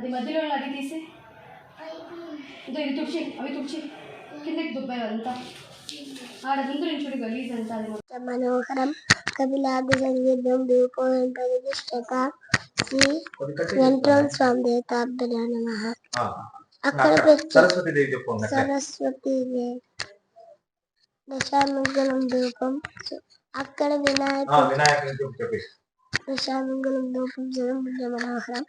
అది మధ్యలో అది తీసి ఇది తుడిచి అవి తుడిచి కిందకి దుబ్బాయి అంతా ఆడ ముందు నుంచి చూడు గలీజ్ అంతా అది మనోహరం కపిలాభి సంగీతం దీపోయం ప్రతిష్టత శ్రీ వెంకటరమణ స్వామి దేవతాభ్యో నమః. అక్కడ సరస్వతి దేవి చెప్పు. సరస్వతి దేవి దశామంగళం ధూపం. అక్కడ వినాయకుని దశామంగళం ధూపం జగముద్ర మనోహరం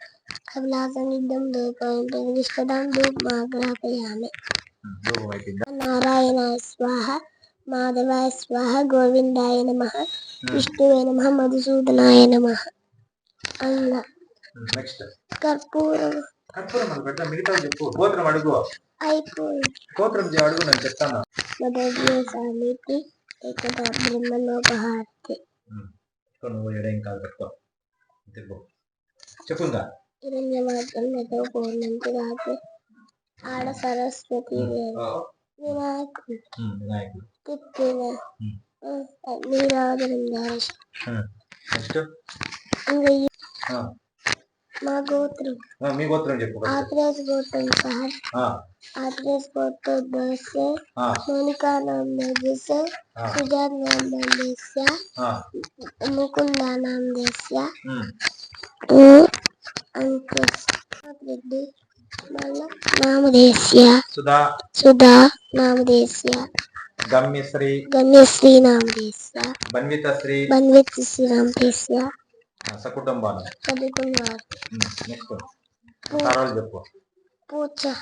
కపిలాసంగీతం ధూపం ప్రతిష్టతాం ధూపమాగ్రాపయామి. నారాయణాయ స్వాహ మాధవాయ స్వాహ గోవిందాయ నమః విష్ణువే నమః మధుసూదనాయ నమః. అన్న కర్పూరం మిగతా చెప్పు. గోత్రం అడుగు. అయిపోయింది. గోత్రం అడుగు, నేను చెప్తాను. మొదటి సామితి ఏకదా బ్రహ్మలోపహారతి. నువ్వు ఏడేం కాదు పెట్టుకో. చెప్పు. హిరణ్యవర్ధనతో పూర్ణంతి రాత్రి ఆడ సరస్వతి వినాయకుడు తిప్పిన నీరాజనం దాశ. మా గోత్రం మీ గోత్రం చెప్పు. ఆత్రేయ గోత్రం సహ आत्रेस गोत्र दस्य मोनिका नाम देस्य सुजात नाम देस्य मुकुंदा नाम देस्य अंकुश रेड्डी नाम देस्य सुधा नाम देस्य गम्यश्री नाम देस्य बन्वितश्री नाम देस्य सकुटुंबान next Puja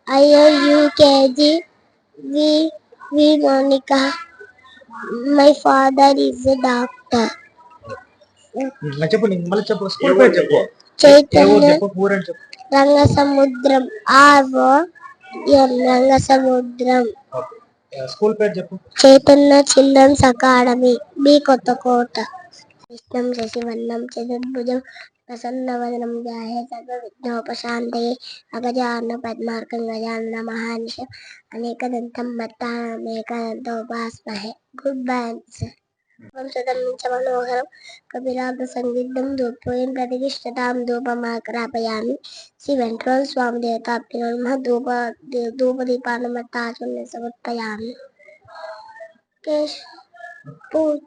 IOUKG V Monica. My father is a doctor. Chaitanya Rangasamudram. Rangasamudram. School page చెప్పు. Chaitanya Children's Academy B Kottakota. Vishtam Shashivarnam Chaturbhujam ప్రసన్నవదనం ధ్యాయే సర్వవిఘ్నోపశాంతయే అగజానన పద్మార్కం గజానన మహానిశం అనేకదంతం మత్తామేకదంతోపాస్మహే. గుడ్ బై వంశతం నుంచి మనోహరం కపిలాభ సంగీతం ధూపోయం ప్రతిష్ఠతాం ధూపమాగ్రాపయామి. శ్రీ వెంకటరమణ స్వామి దేవతాభ్యో నమః ధూపదీపానమత్తాచూర్ణం సమర్పయామి. పూజ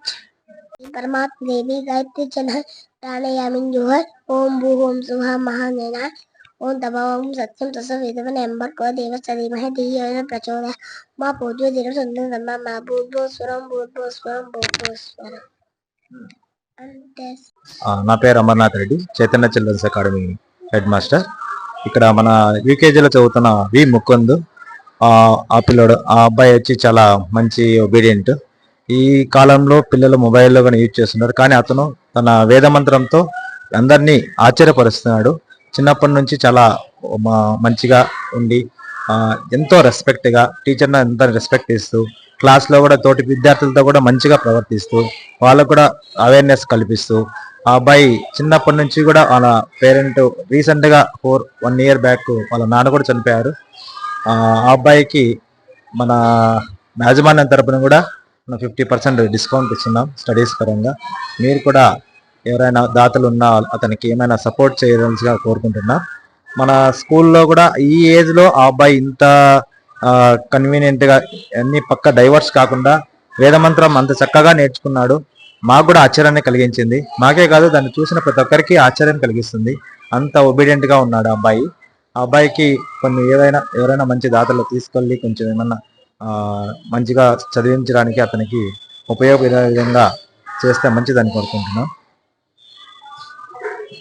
परमात्मा देवी गायत्री चनः प्राणायामिन जोहर ओम भू ओम सुहा महानेना ओम तभा ओम सत्यम तस्य वेदवन एंबर को देव सदीमहे धियो प्रचोदयात् मां पूज्यो देव सुंदर सम्मा मां भूर्भुव स्वरम అంతే. నా పేరు Amarnath Reddy, Chaitanya children's academy head master. ఇక్కడ మన యూకేజీలో చదువుతున్న వి ముకుంద్ ఆ పిల్లడు, ఆ అబ్బాయి వచ్చి చాలా మంచి ఒబీడియంట్. ఈ కాలంలో పిల్లలు మొబైల్లో కానీ యూజ్ చేస్తున్నారు, కానీ అతను తన వేదమంత్రంతో అందరినీ ఆశ్చర్యపరుస్తున్నాడు. చిన్నప్పటి నుంచి చాలా మంచిగా ఉండి ఎంతో రెస్పెక్ట్గా టీచర్ని ఎంత రెస్పెక్ట్ ఇస్తూ క్లాస్లో కూడా తోటి విద్యార్థులతో కూడా మంచిగా ప్రవర్తిస్తూ వాళ్ళకు కూడా అవేర్నెస్ కల్పిస్తూ ఆ అబ్బాయి చిన్నప్పటి నుంచి కూడా వాళ్ళ పేరెంట్ రీసెంట్గా 1 year బ్యాక్ వాళ్ళ నాన్న కూడా చనిపోయారు. ఆ అబ్బాయికి మన యాజమాన్యం తరపున కూడా 50% డిస్కౌంట్ ఇస్తున్నాం స్టడీస్ పరంగా. మీరు కూడా ఎవరైనా దాతలు ఉన్నా అతనికి ఏమైనా సపోర్ట్ చేయవలసిగా కోరుకుంటున్నా. మన స్కూల్లో కూడా ఈ ఏజ్లో ఆ అబ్బాయి ఇంత కన్వీనియంట్గా అన్ని పక్క డైవర్స్ కాకుండా వేదమంత్రం అంత చక్కగా నేర్చుకున్నాడు. మాకు కూడా ఆశ్చర్యాన్ని కలిగించింది. మాకే కాదు, దాన్ని చూసిన ప్రతి ఒక్కరికి ఆశ్చర్యం కలిగిస్తుంది. అంత ఒబీడియంట్గా ఉన్నాడు ఆ అబ్బాయి. ఆ అబ్బాయికి కొన్ని ఎవరైనా మంచి దాతలు తీసుకెళ్ళి కొంచెం ఏమన్నా మంచిగా చదివించడానికి అతనికి ఉపయోగపడే విధంగా చేస్తే మంచిదని కోరుకుంటున్నాం.